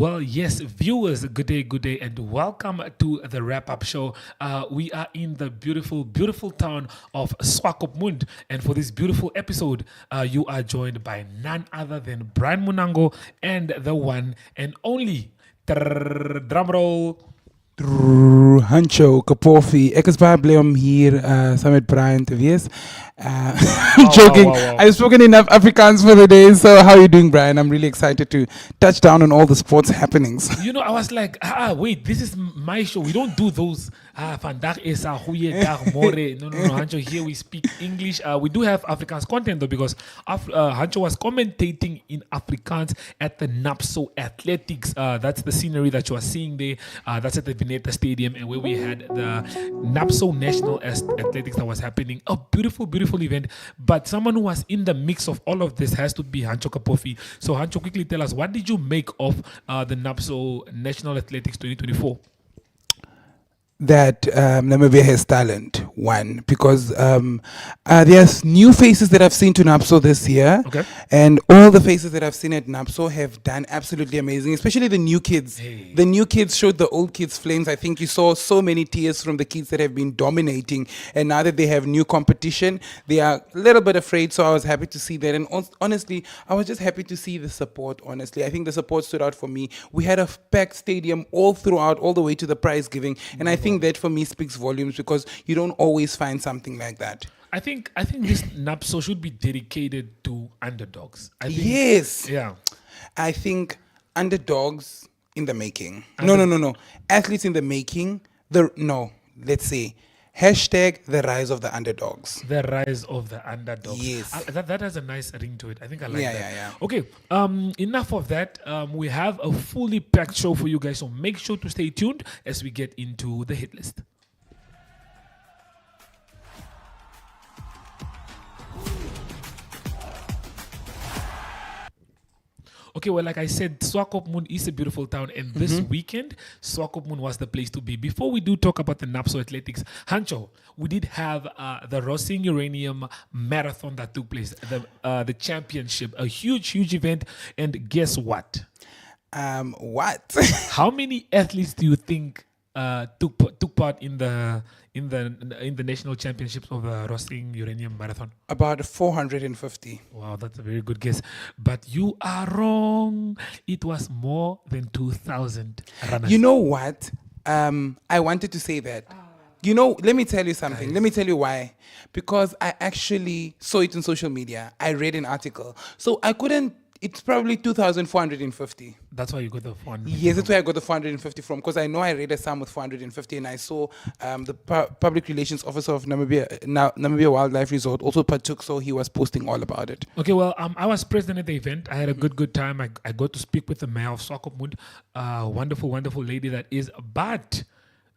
Well, yes, viewers, good day, and welcome to the wrap-up show. We are in the beautiful, beautiful town of Swakopmund, and for this beautiful episode, you are joined by none other than Brian Munango and the one and only drum roll. Hancho, Kapofi, ek is baie bly om hier saam met Brian te wees. Wow, Joking. wow, wow, wow. I've spoken enough Afrikaans for the day. So how are you doing, Brian? I'm really excited to touch down on all the sports happenings. You know, I was like, wait, this is my show. We don't do those. Vandaag is a goeie dag, more. No, Hancho, here we speak English. We do have Afrikaans content though, because Hancho was commentating in Afrikaans at the NAPSO Athletics. That's the scenery that you are seeing there. That's at the Veneta Stadium, and where we had the NAPSO National Athletics that was happening. A beautiful, beautiful event. But someone who was in the mix of all of this has to be Hancho Kapofi. So Hancho, quickly tell us, what did you make of the NAPSO National Athletics 2024? That Namibia has talent, one, because there's new faces that I've seen to NAPSO this year, Okay. and all the faces that I've seen at NAPSO have done absolutely amazing, especially the new kids. Hey. The new kids showed the old kids flames. I think you saw so many tears from the kids that have been dominating, and now that they have new competition, they are a little bit afraid, so I was happy to see that, and honestly, I was just happy to see the support, honestly. I think the support stood out for me. We had a packed stadium all throughout, all the way to the prize giving, and I think that for me speaks volumes because you don't always find something like that. I think this NAPSO should be dedicated to underdogs. I think, Yes. Yeah. I think underdogs in the making. No. Athletes in the making. Let's say hashtag the rise of the underdogs. The rise of the underdog. Yes. That has a nice ring to it. I think I like Yeah, that. yeah. Okay. Enough of that. We have a fully packed show for you guys, so make sure to stay tuned as we get into the hit list. Okay, well, like I said, Swakopmund is a beautiful town, and this weekend, Swakopmund was the place to be. Before we do talk about the NAPSO Athletics, Hancho, we did have the Rössing Uranium Marathon that took place, the championship, a huge event, and guess what? What? How many athletes do you think took part in the national championships of the Rössing Uranium Marathon? About 450. Wow, that's a very good guess. But you are wrong. It was more than 2,000 runners. You know what? I wanted to say that. You know, let me tell you something. Guys. Let me tell you why. Because I actually saw it on social media. I read an article. So I couldn't, it's probably 2,450. That's why you got the fun. Yes, that's where I got the 450 from. Because I know I read a sum with 450, and I saw the public relations officer of Namibia Wildlife Resort also partook, so he was posting all about it. Okay, well, I was present at the event. I had a good time. I got to speak with the mayor of Swakopmund. Wonderful lady that is. But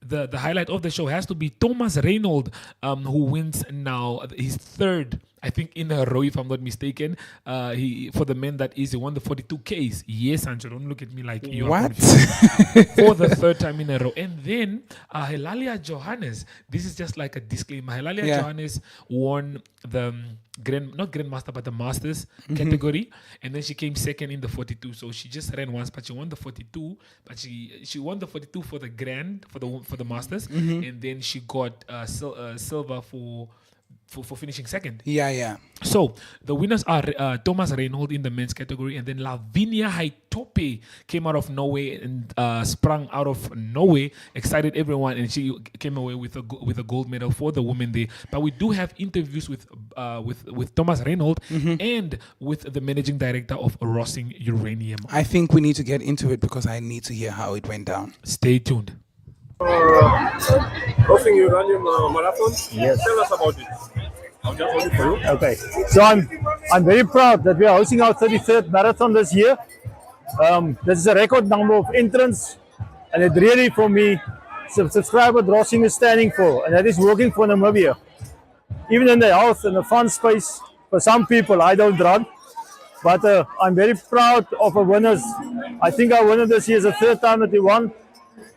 the highlight of the show has to be Tomas Rainhold, who wins now his third, I think, in a row, if I'm not mistaken. For the men, that is, he won the 42Ks. Yes, Sancho, don't look at me like you are What? confused. For the third time in a row. And then Helalia Johannes, this is just like a disclaimer. Helalia Johannes won the not Grandmaster, but the Masters category. And then she came second in the 42. So she just ran once, but she won the 42. But she won the 42 for the Grand, for the Masters. And then she got silver for finishing second. Yeah. So the winners are Tomas Rainhold in the men's category, and then Lavinia Haitope came out of Norway and sprung out of Norway, excited everyone, and she came away with a gold medal for the women there. But we do have interviews with Tomas Rainhold and with the managing director of Rössing Uranium. I think we need to get into it because I need to hear how it went down. Stay tuned. Rössing Uranium Marathon. Yes. Tell us about it. I'll just hold it for you. Okay, so I'm very proud that we are hosting our 33rd marathon this year. This is a record number of entrants, and it really, for me, subscribe what Rössing is standing for, and that is working for Namibia. Even in the health and the fun space, for some people, I don't run, but I'm very proud of our winners. I think our winner this year is the third time that we won,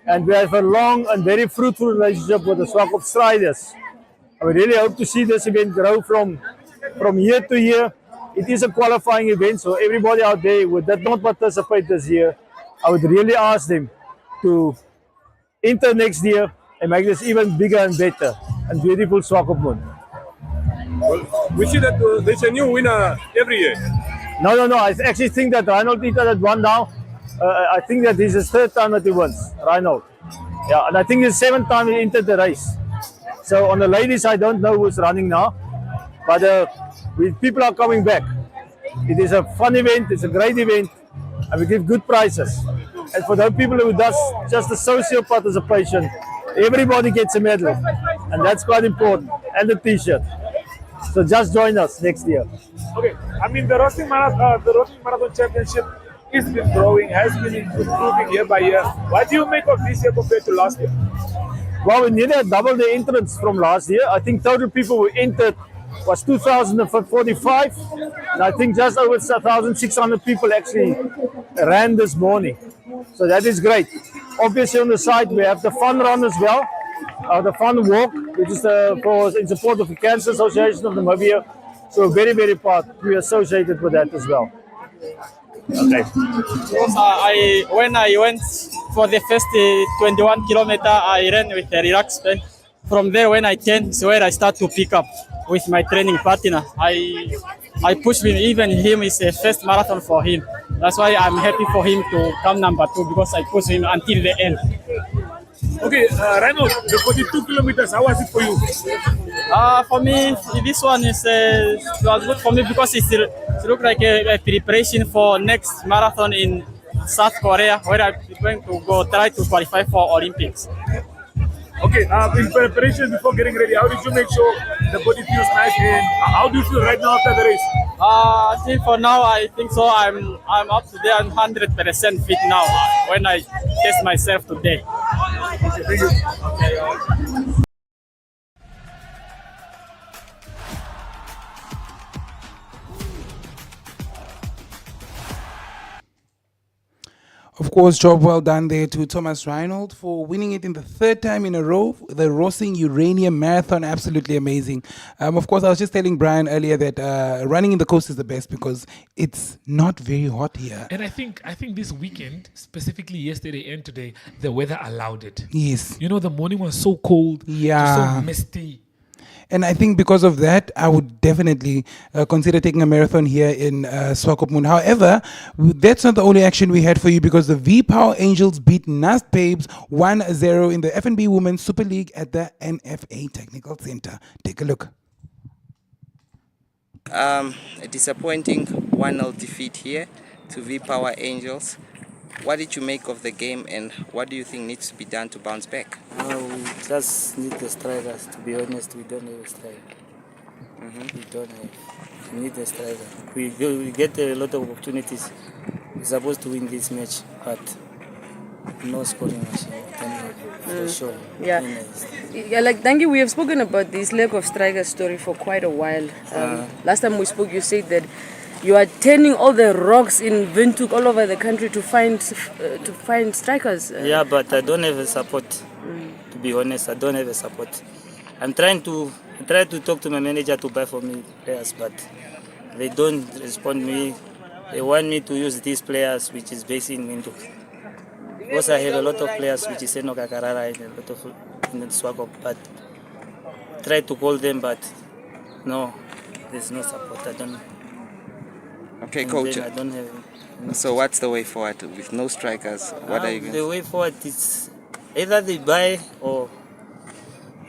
and we have a long and very fruitful relationship with the Swakop Striders. I really hope to see this event grow from year to year. It is a qualifying event, so everybody out there who did not participate this year, I would really ask them to enter next year and make this even bigger and better and beautiful Swakopmund. Well, we see that there's a new winner every year. No. I actually think that Rainhold Peter that won now. I think that this is his third time that he wins, Rainhold. Yeah, and I think it's the seventh time he entered the race. So on the ladies, I don't know who's running now, but people are coming back. It is a fun event. It's a great event, and we give good prizes. And for those people who does just the social participation, everybody gets a medal, and that's quite important, and a T-shirt. So just join us next year. Okay, I mean the Rössing Marathon Championship is been growing, has been improving year by year. What do you make of this year compared to last year? Well, we nearly doubled the entrance from last year. I think total people who entered was 2,045, and I think just over 1,600 people actually ran this morning. So that is great. Obviously on the side we have the fun run as well, the fun walk, which is in support of the Cancer Association of Namibia. So very, very proud to be associated with that as well. Okay. When I went for the first 21 kilometer, I ran with a relaxed pen. From there, when I came, is where I start to pick up with my training partner. I push him, even him is a first marathon for him. That's why I'm happy for him to come number 2 because I push him until the end. Okay, Rainhold, the 42 kilometers, how was it for you? For me, this one was good for me because it looks like a preparation for next marathon in South Korea, where I'm going to go try to qualify for Olympics. Okay, in preparation before getting ready, how did you make sure the body feels nice and how do you feel right now after the race? I think for now, I think so. I'm up to there. I'm 100% fit now when I test myself today. Okay, thank you. Of course, job well done there to Tomas Rainhold for winning it in the third time in a row. The Rössing Uranium Marathon, absolutely amazing. Of course, I was just telling Brian earlier that running in the coast is the best because it's not very hot here. And I think this weekend, specifically yesterday and today, the weather allowed it. Yes. You know, the morning was so cold, Yeah. so misty. And I think because of that, I would definitely consider taking a marathon here in Swakopmund. However, that's not the only action we had for you because the V-Power Angels beat Nast Babes 1-0 in the FNB Women's Super League at the NFA Technical Center. Take a look. A disappointing 1-0 defeat here to V-Power Angels. What did you make of the game and what do you think needs to be done to bounce back? We just need the strikers, to be honest. We don't have a striker. We don't have. We need a striker. We get a lot of opportunities. We're supposed to win this match, but no scoring machine. For sure. Yeah. Yeah, like Dangi, we have spoken about this lack of striker story for quite a while. Last time we spoke, you said that you are turning all the rocks in Windhoek all over the country to find strikers. Yeah, but I don't have a support. To be honest, I don't have a support. I'm trying to talk to my manager to buy for me players, but they don't respond to me. They want me to use these players, which is based in Windhoek. Because I have a lot of players, which is Seno Kakarara and a lot of in the Swakop, but try to call them, but no, there's no support. I don't know. Okay, coach. I don't have. So what's the way forward with no strikers? What are you going to do? The way forward is either they buy or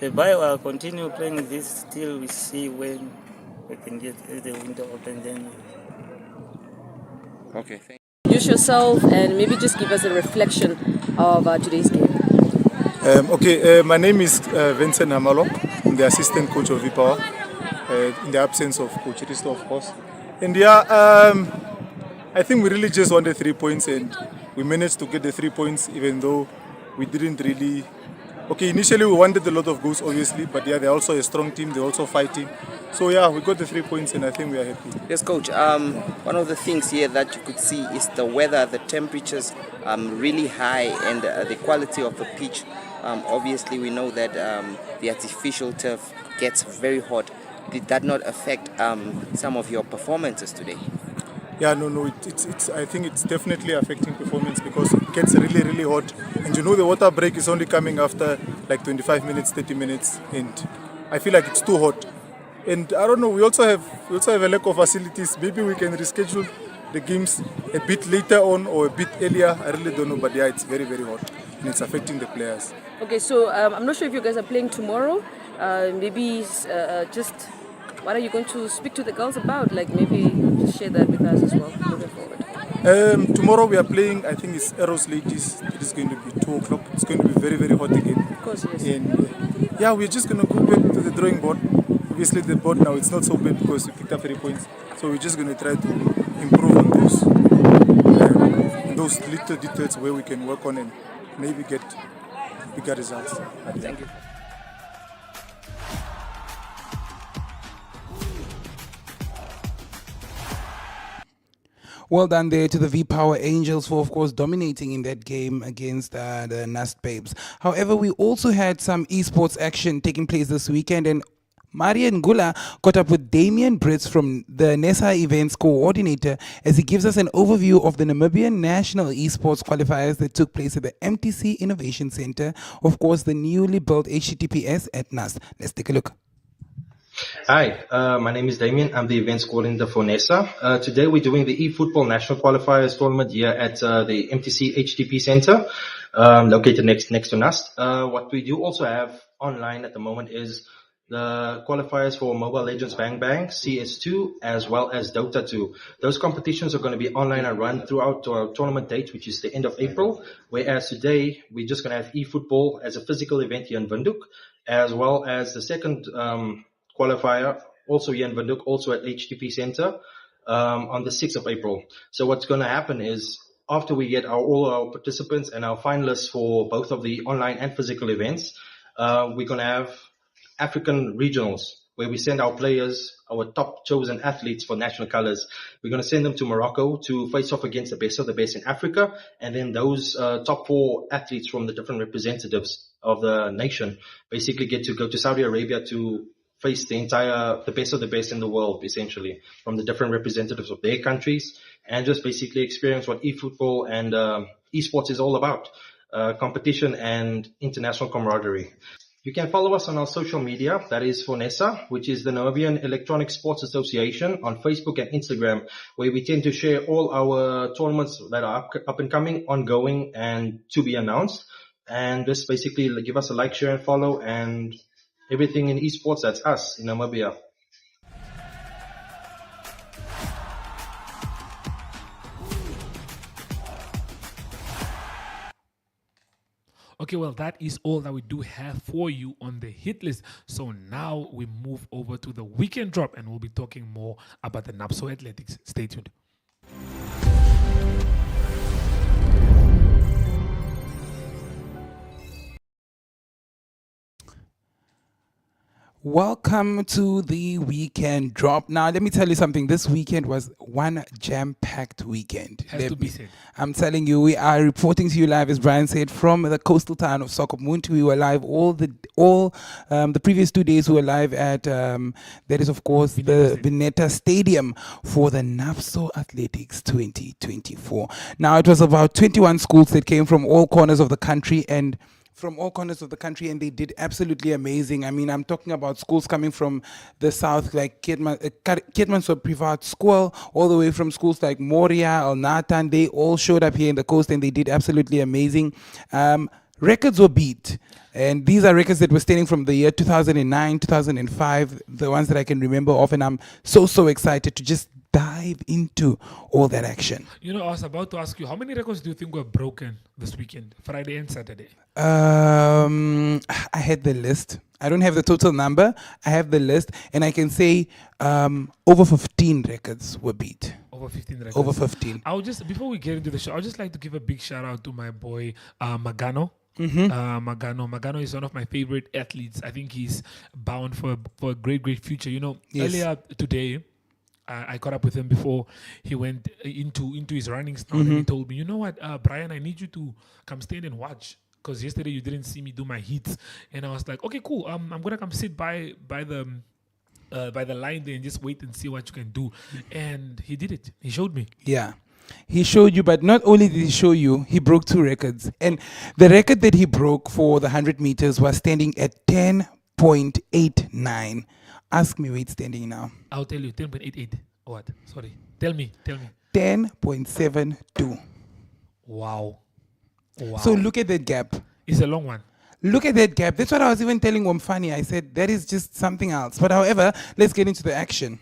I'll continue playing this till we see when we can get the window open. Then. Okay, thank you. Introduce yourself and maybe just give us a reflection of today's game. My name is Vincent Hamalo. I'm the assistant coach of V-Power in the absence of Coach Risto, of course. And I think we really just wanted 3 points and we managed to get the 3 points even though we didn't really... Okay, initially we wanted a lot of goals obviously, but yeah, they're also a strong team, they're also fighting. So yeah, we got the 3 points and I think we are happy. Yes, coach. One of the things here that you could see is the weather, the temperatures really high and the quality of the pitch. Obviously we know that the artificial turf gets very hot. Did that not affect some of your performances today? Yeah, no. It's. I think it's definitely affecting performance because it gets really, really hot, and the water break is only coming after like 25 minutes, 30 minutes, and I feel like it's too hot. And I don't know. We also have a lack of facilities. Maybe we can reschedule the games a bit later on or a bit earlier. I really don't know, but yeah, it's very, very hot, and it's affecting the players. Okay, so I'm not sure if you guys are playing tomorrow. Maybe just what are you going to speak to the girls about? Like maybe just share that with us as well moving forward. Tomorrow we are playing, I think it's Eros Ladies. It is going to be 2 o'clock. It's going to be very, very hot again. Of course, yes. And yeah, we're just going to go back to the drawing board. Obviously, the board now it's not so bad because we picked up 3 points. So we're just going to try to improve on those little details where we can work on and maybe get bigger results. Thank you. Well done there to the V-Power Angels for, of course, dominating in that game against the Nast Babes. However, we also had some esports action taking place this weekend, and Marian Gula caught up with Damian Brits from the NESA Events Coordinator as he gives us an overview of the Namibian National Esports Qualifiers that took place at the MTC Innovation Center, of course, the newly built HTTPS at NAST. Let's take a look. Hi, my name is Damien. I'm the events coordinator for NESA. Today we're doing the eFootball National Qualifiers tournament here at the MTC HTP Center, located next to NAST. What we do also have online at the moment is the qualifiers for Mobile Legends Bang Bang, CS2, as well as Dota 2. Those competitions are going to be online and run throughout our tournament date, which is the end of April, whereas today we're just going to have eFootball as a physical event here in Windhoek, as well as the second qualifier, also here in Windhoek, also at HTP Center, on the 6th of April. So what's going to happen is after we get all our participants and our finalists for both of the online and physical events, we're going to have African regionals where we send our players, our top chosen athletes for national colors. We're going to send them to Morocco to face off against the best of the best in Africa. And then those top 4 athletes from the different representatives of the nation basically get to go to Saudi Arabia to face the best of the best in the world, essentially, from the different representatives of their countries, and just basically experience what eFootball and esports is all about, competition and international camaraderie. You can follow us on our social media, that is for NESA, which is the Namibian Electronic Sports Association, on Facebook and Instagram, where we tend to share all our tournaments that are up and coming, ongoing, and to be announced. And just basically give us a like, share, and follow, and everything in esports, that's us in Namibia. Okay, well, that is all that we do have for you on the hit list. So now we move over to the weekend drop, and we'll be talking more about the NAPSO Athletics. Stay tuned. Welcome to the weekend drop. Now, let me tell you something. This weekend was one jam-packed weekend. Has to be said. I'm telling you, we are reporting to you live, as Brian said, from the coastal town of Swakopmund. We were live all the previous 2 days. We were live at that is, of course, the Vineta Stadium for the NAPSO Athletics 2024. Now, it was about 21 schools that came from all corners of the country, and they did absolutely amazing. I mean, I'm talking about schools coming from the south, like Keetmanshoop Privat School, all the way from schools like Moria, Al Natan. They all showed up here in the coast, and they did absolutely amazing. Records were beat, and these are records that were standing from the year 2009, 2005, the ones that I can remember of, and I'm so excited to just dive into all that action. You know, I was about to ask you, how many records do you think were broken this weekend, Friday and Saturday? I had the list. I don't have the total number. I have the list, and I can say over 15 records were beat. Over 15 records. Over 15. Before we get into the show, I'd just like to give a big shout out to my boy Magano. Magano is one of my favorite athletes. I think he's bound for a great future. You know, earlier today, I caught up with him before he went into his running start, and he told me, you know what, Brian, I need you to come stand and watch, because yesterday you didn't see me do my heats. And I was like, okay, cool. I'm gonna come sit by the by the line there and just wait and see what you can do. And he did it. He showed me. Yeah. He showed you, but not only did he show you, he broke 2 records. And the record that he broke for the 100 meters was standing at 10.89. Ask me where it's standing now. I'll tell you, 10.88. What? Sorry. Tell me. 10.72. Wow. So look at that gap. It's a long one. Look at that gap. That's what I was even telling Womfani. I said, that is just something else. But however, let's get into the action.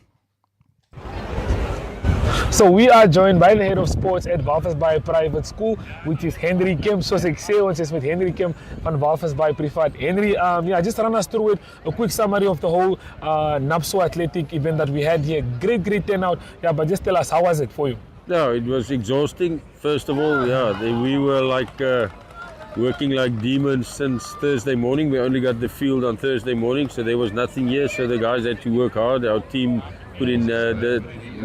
So we are joined by the head of sports at Walvisbaai Private School, which is Henry Kemp. Soos ek sê, ons is met Henry Kemp van Walvisbaai Privaat. Henry, just run us through it, a quick summary of the whole NAPSO athletic event that we had here. Great turnout. Yeah, but just tell us, how was it for you? Yeah, it was exhausting. First of all, we were like working like demons since Thursday morning. We only got the field on Thursday morning, so there was nothing here. So the guys had to work hard. Our team put in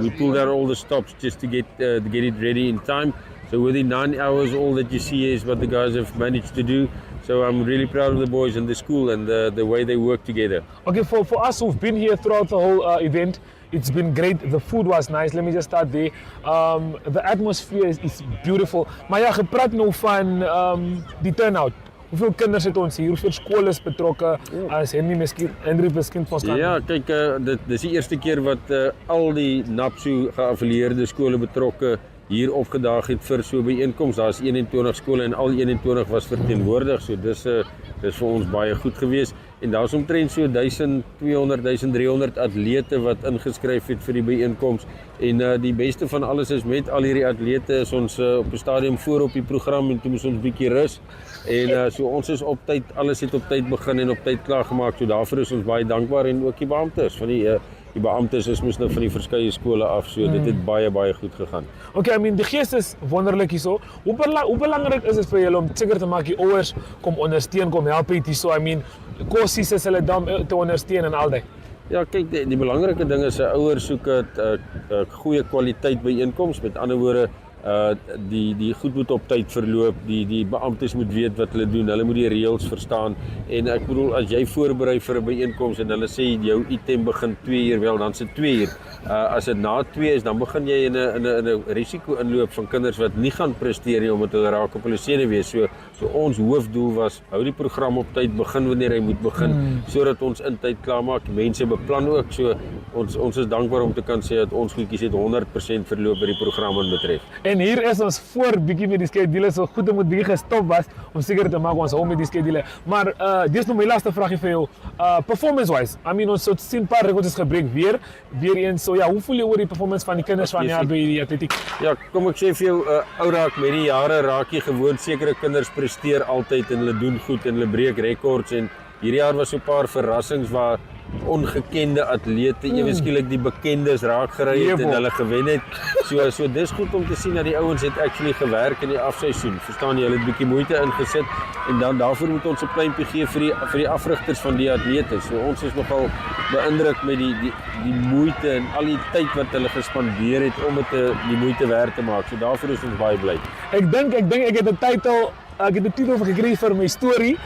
we pulled out all the stops just to get it ready in time. So within 9 hours, all that you see is what the guys have managed to do. So I'm really proud of the boys and the school and the way they work together. Okay, for us who've been here throughout the whole event, it's been great. The food was nice. Let me just start there. The atmosphere is beautiful. Maar ja, gepraat nou van die turnout. Hoeveel kinders het ons hier? Hoeveel skole is betrokke? As Henry miskien vir ons kan. Ja, kyk, dit is die eerste keer wat al die NAPSO geaffilieerde skole betrokke hier opgedaag het vir so 'n byeenkoms. Daar's 21 skole en al 21 was verteenwoordig. So dis vir ons baie goed geweest. En daar's omtrent so 1200, 1300 atlete wat ingeskryf het vir die byeenkoms. En die beste van alles is met al hierdie atlete is ons op 'n stadium voor op die program en toe moes ons bietjie rus. En so ons is op tyd, alles het op tyd begin en op tyd klaar gemaak. So daarvoor is ons baie dankbaar en ook die beamptes van die beamptes is mos nou van die verskeie skole af. So dit het baie goed gegaan. Okay, I mean die gees is wonderlik hierso. Hoe belangrik is dit vir julle om seker te maak die ouers kom ondersteun, kom help het hierso? I mean kossies is hulle dan te ondersteun en al dit. Ja, kyk, die belangrike ding is 'n ouer soek 'n goeie kwaliteit byeenkoms. Met ander woorde, die goed moet op tyd verloop, die beamptes moet weet wat hulle doen, hulle moet die reëls verstaan. En ek bedoel, as jy voorberei vir 'n byeenkoms en hulle sê jou item begin 2 uur, wel dan se 2 uur. As dit na 2 is, dan begin jy in 'n risiko inloop van kinders wat nie gaan presteer nie omdat hulle raak op hulle senuwees. So ons hoofdoel was hou die program op tyd, begin wanneer hy moet begin, sodat ons in tyd klaar maak. Mense beplan ook, so ons is dankbaar om te kan sê dat ons goedjies het 100% verloop wat die program betref. En hier is ons voor bietjie met die skedule, so goed moet bietjie gestop was om seker te maak ons hou met die skedule. Maar dis nou my laaste vragie vir jou. Performance wise, I mean ons het sien paar rekords gebreek weer eens. So ja, hoe voel jy oor die performance van die kinders van jaar by die atletiek? Ja, kom ek sê vir jou, ou raak met die jare raak jy gewoond, sekere kinders presteer altyd en hulle doen goed en hulle breek rekords en hierdie jaar was so 'n paar verrassings waar ongekende atlete, ewe skielik die bekendes raak gery het en hulle gewen het. So dis goed om te sien dat die ouens het actually gewerk in die afseisoen. Verstaan jy, hulle het 'n bietjie moeite ingesit en dan daarvoor moet ons 'n pleintjie gee vir die afrigters van die atlete. So ons is nogal beïndruk met die moeite en al die tyd wat hulle gespandeer het om dit die moeite werd te maak. So daarvoor is ons baie bly. Ek dink ek het 'n titel ek het 'n titel gekry vir my storie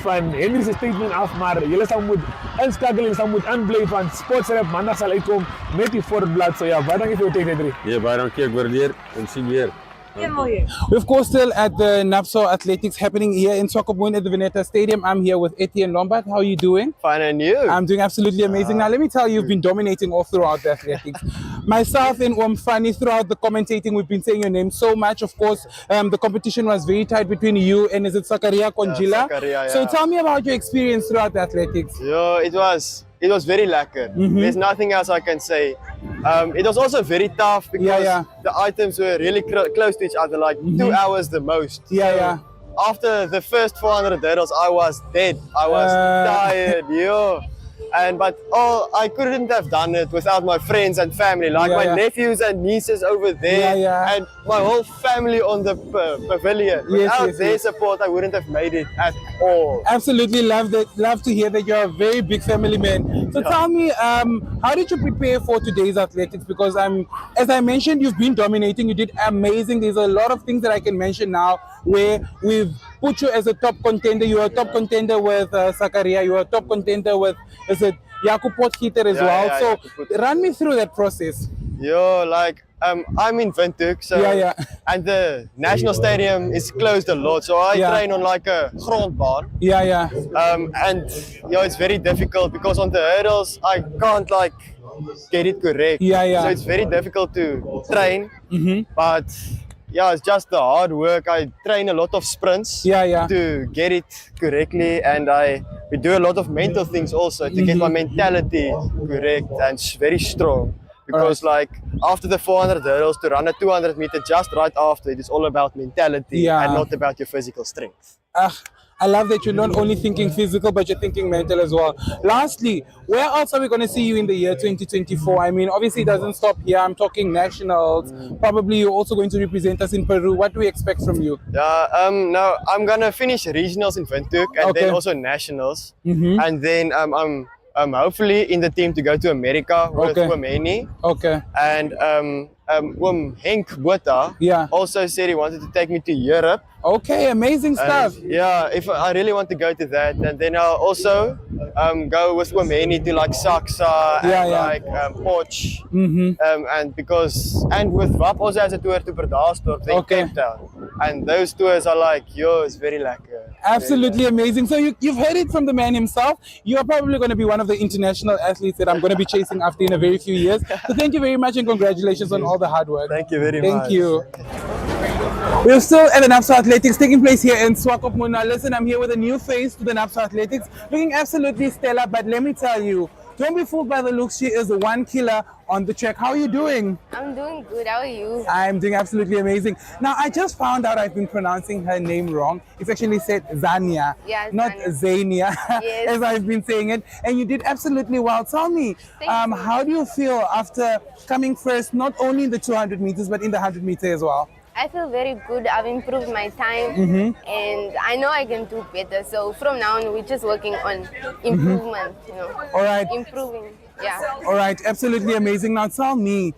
van Henry se statement af, maar julle sal moet inskakel, julle sal moet aanbly van Sportsrap Maandag sal uitkom met die voorblad. So ja, baie dankie vir jou tyd, Henry. Ja, baie dankie, ek waardeer en sien weer. We're of course still at the NAPSO Athletics happening here in Swakopmund at the Veneta Stadium. I'm here with Etienne Lombard. How are you doing? Fine, and you? I'm doing absolutely amazing. Now let me tell you, you've been dominating all throughout the athletics. Myself and Womfani, throughout the commentating, we've been saying your name so much. Of course, the competition was very tight between you and is it Zakaria Konjila? Zakaria, So tell me about your experience throughout the athletics. Yeah, it was very lekker. There's nothing else I can say. It was also very tough because the items were really close to each other, like 2 hours the most. After the first 400 hurdles, I was dead. I was tired, but I couldn't have done it without my friends and family, like my nephews and nieces over there, and my whole family on the pavilion. Without their support, I wouldn't have made it at all. Absolutely love to hear that you're a very big family man. So tell me, how did you prepare for today's athletics? Because as I mentioned, you've been dominating. You did amazing. There's a lot of things that I can mention now where we've put you as a top contender. You are a top contender with Zakaria. You are a top contender with Jaco Potgieter as Yeah, well. yeah, So Jaco Potgieter. run me through that process. Yo, like I'm in Windhoek, so and the national stadium is closed a lot, so I train on like a grondbaan. And it's very difficult because on the hurdles I can't like get it correct. So it's very difficult to train. But yeah, it's just the hard work. I train a lot of sprints to get it correctly, and we do a lot of mental things also to get my mentality correct and very strong. Because like after the 400 hurdles, to run a 200 meter just right after it is all about mentality and not about your physical strength. I love that you're not only thinking physical, but you're thinking mental as well. Lastly, where else are we going to see you in the year 2024? I mean, obviously it doesn't stop here. I'm talking nationals. Probably you're also going to represent us in Peru. What do we expect from you? Now I'm going to finish regionals in Windhoek and then also nationals. And then I'm hopefully in the team to go to America with Womeni. And Henk Botha also said he wanted to take me to Europe. Amazing stuff. If I really want to go to that, and then I'll also go with Womeni to like Saxa and like Potch, and with WAP also has a tour to Bredasdorp, then Cape Town, and those tours are like it's very lekker. Absolutely amazing. So you've heard it from the man himself. You are probably going to be one of the international athletes that I'm going to be chasing after in a very few years. So thank you very much and congratulations on all the hard work. Thank you very much. Thank you. We're still at the NAPSO Athletics taking place here in Swakopmund. Now listen, I'm here with a new face to the NAPSO Athletics, looking absolutely stellar, but let me tell you, don't be fooled by the looks. She is the one killer on the track. How are you doing? I'm doing good. How are you? I'm doing absolutely amazing. Now, I just found out I've been pronouncing her name wrong. It's actually said Zania, not Zania, as I've been saying it. And you did absolutely well. Tell me, how do you feel after coming first, not only in the 200 meters, but in the 100 meter as well? I feel very good. I've improved my time and I know I can do better. So from now on, we're just working on improvement, All right. Improving, All right, absolutely amazing. Now tell me,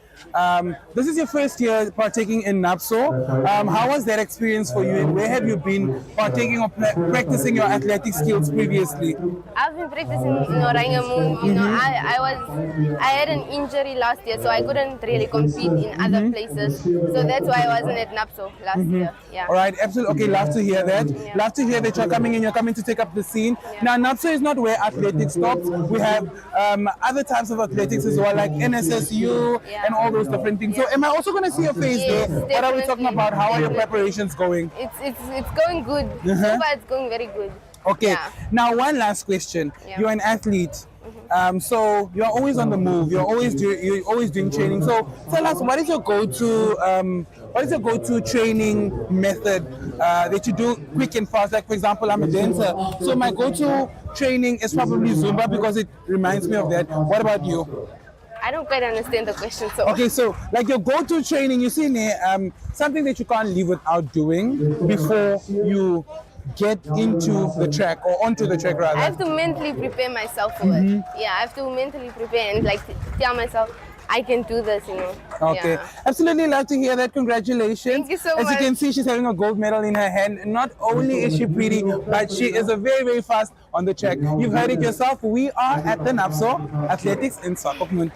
this is your first year partaking in NAPSO. How was that experience for you and where have you been partaking or practicing your athletic skills previously? I've been practicing in Rössing. I had an injury last year, so I couldn't really compete in other places. So that's why I wasn't at NAPSO last year. All right, absolutely. Okay, love to hear that. Love to hear that you're coming in, you're coming to take up the scene. Now, NAPSO is not where athletics stops. We have other types of athletics as well, like NSSU and all those different things. So am I also going to see your face there? What are we talking about? How are your preparations going? It's going good. So far, it's going very good. Okay. Now, one last question. You're an athlete. So you're always on the move. You're always doing training. So tell us, what is your go-to training method that you do quick and fast? Like for example, I'm a dancer, so my go-to training is probably Zumba because it reminds me of that. What about you? I don't quite understand the question. So okay, so like your go-to training, you see, something that you can't live without doing before you get into the track or onto the track rather. I have to mentally prepare myself for it. Yeah, I have to mentally prepare and like tell myself I can do this, Okay, absolutely love to hear that. Congratulations. Thank you so much. As you can see, she's having a gold medal in her hand. Not only is she pretty, but she is a very, very fast on the track. You've heard it yourself. We are at the NAPSO Athletics in Swakopmund.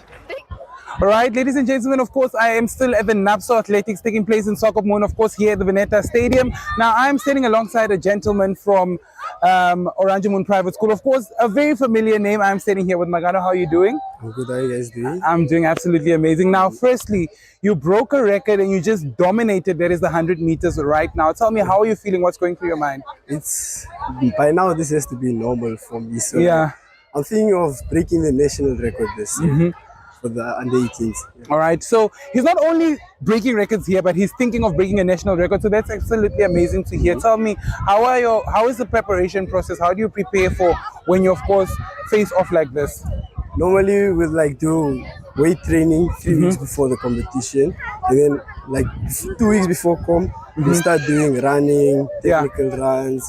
All right, ladies and gentlemen, of course, I am still at the NAPSO Athletics taking place in Swakopmund, of course, here at the Veneta Stadium. Now, I'm standing alongside a gentleman from Oranjemund Private School. Of course, a very familiar name. I'm standing here with Magano. How are you doing? I'm good. How are you guys doing? I'm doing absolutely amazing. Now, firstly, you broke a record and you just dominated. That is the 100 meters right now. Tell me, how are you feeling? What's going through your mind? By now, this has to be normal for me. So I'm thinking of breaking the national record this year. For the under 18s. All right, so he's not only breaking records here, but he's thinking of breaking a national record. So that's absolutely amazing to hear. Tell me, how is the preparation process? How do you prepare for when you, of course, face off like this? Normally, we like do weight training 3 weeks before the competition, and then like 2 weeks before we start doing running, technical runs,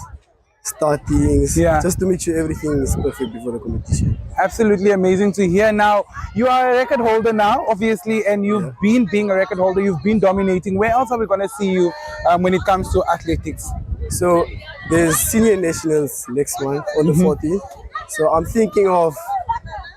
startings, just to make sure everything is perfect before the competition. Absolutely amazing to hear. Now, you are a record holder now, obviously, and you've been being a record holder, you've been dominating. Where else are we going to see you when it comes to athletics? So, there's senior nationals next month on the 14th. So, I'm thinking of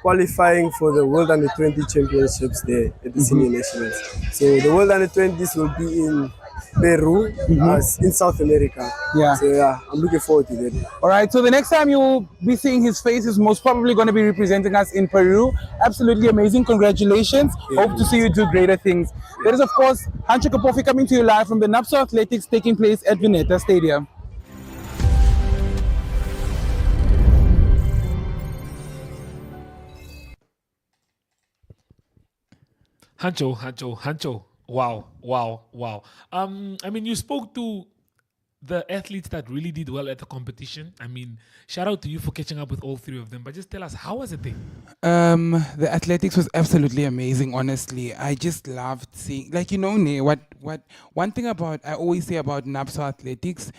qualifying for the World Under-20 Championships there at the Senior Nationals. So the World Under-20s will be in Peru, in South America. Yeah. So yeah, I'm looking forward to that. All right, so the next time you'll be seeing his face is most probably going to be representing us in Peru. Absolutely amazing. Congratulations. Hope to see you do greater things. There is, of course, Hancho Kapofi coming to you live from the NAPSO Athletics taking place at Vineta Stadium. Hancho. Wow. I mean, you spoke to the athletes that really did well at the competition. I mean, shout out to you for catching up with all three of them. But just tell us, how was it there? The athletics was absolutely amazing, honestly. I just loved seeing, like, one thing I always say about NAPSO athletics,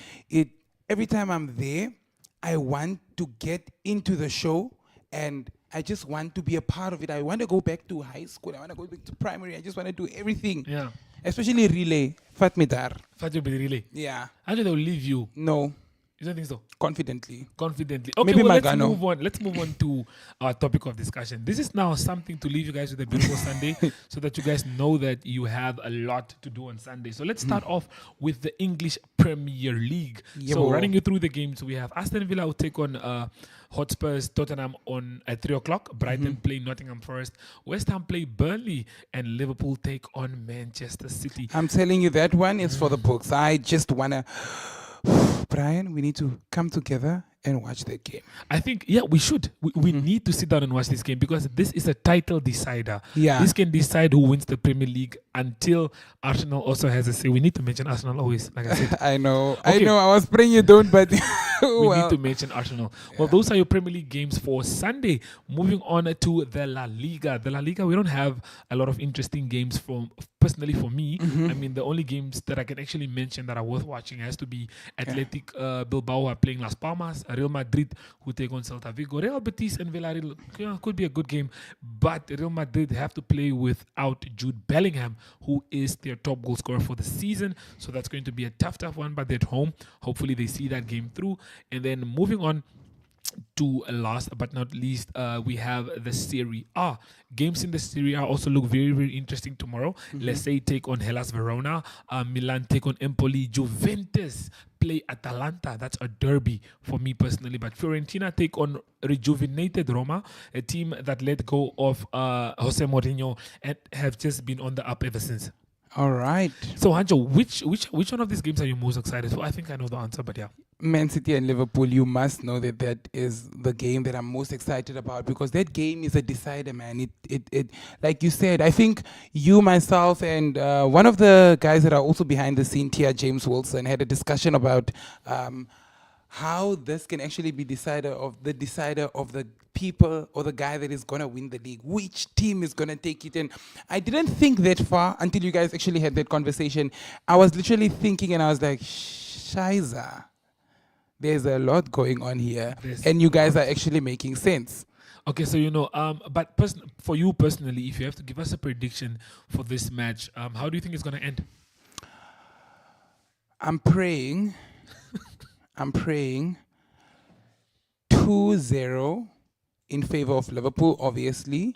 every time I'm there, I want to get into the show and I just want to be a part of it. I want to go back to high school. I want to go back to primary. I just want to do everything. Yeah. Especially relay. Fatmidar. Relay. Yeah. How did they leave you? No. You don't think so? Confidently. Okay, Maybe well, Magano. let's move on to our topic of discussion. This is now something to leave you guys with a beautiful Sunday so that you guys know that you have a lot to do on Sunday. So let's start off with the English Premier League. So running you through the games, we have Aston Villa will take on Hotspurs, Tottenham at 3 o'clock. Brighton play Nottingham Forest. West Ham play Burnley. And Liverpool take on Manchester City. I'm telling you, that one is for the books. I just want to... Brian, we need to come together and watch that game. I think, we should. We need to sit down and watch this game because this is a title decider. Yeah. This can decide who wins the Premier League until Arsenal also has a say. We need to mention Arsenal always, like I said. I know. I was praying you don't, but... We need to mention Arsenal. Yeah. Well, those are your Premier League games for Sunday. Moving on to the La Liga. The La Liga, we don't have a lot of interesting games personally for me. I mean, the only games that I can actually mention that are worth watching has to be Athletic Bilbao who are playing Las Palmas, Real Madrid who take on Celta Vigo, Real Betis and Villarreal could be a good game, but Real Madrid have to play without Jude Bellingham, who is their top goal scorer for the season. So that's going to be a tough one, but they're at home. Hopefully they see that game through. And then moving on to last but not least, we have the Serie A. Games in the Serie A also look very, very interesting tomorrow. Lecce take on Hellas Verona. Milan take on Empoli. Juventus play Atalanta. That's a derby for me personally. But Fiorentina take on rejuvenated Roma, a team that let go of Jose Mourinho and have just been on the up ever since. All right. So, Hanjo, which one of these games are you most excited for? I think I know the answer, but yeah. Man City and Liverpool, you must know that is the game that I'm most excited about because that game is a decider, man. It like you said, I think you, myself, and one of the guys that are also behind the scene, Tia James Wilson, had a discussion about how this can actually be decider of the people or the guy that is going to win the league, which team is going to take it. And I didn't think that far until you guys actually had that conversation. I was literally thinking and I was like, Shiza, there's a lot going on here. And you guys are actually making sense. Okay, so but for you personally, if you have to give us a prediction for this match, how do you think it's going to end? I'm praying 2-0 in favor of Liverpool, obviously.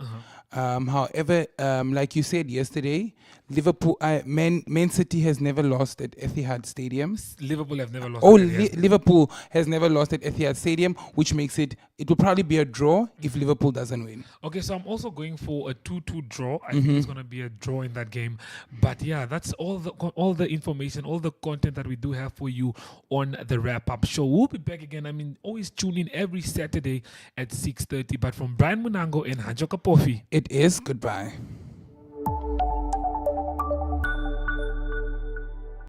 However, like you said yesterday, Liverpool, Man City has never lost at Etihad Stadium. Liverpool have never lost. Liverpool has never lost at Etihad Stadium, which makes it will probably be a draw if Liverpool doesn't win. Okay, so I'm also going for a 2-2 draw. I think it's going to be a draw in that game. But yeah, that's all the information, all the content that we do have for you on the wrap-up show. We'll be back again. I mean, always tune in every Saturday at 6:30. But from Brian Munango and Hanjo Kapofi, it is goodbye.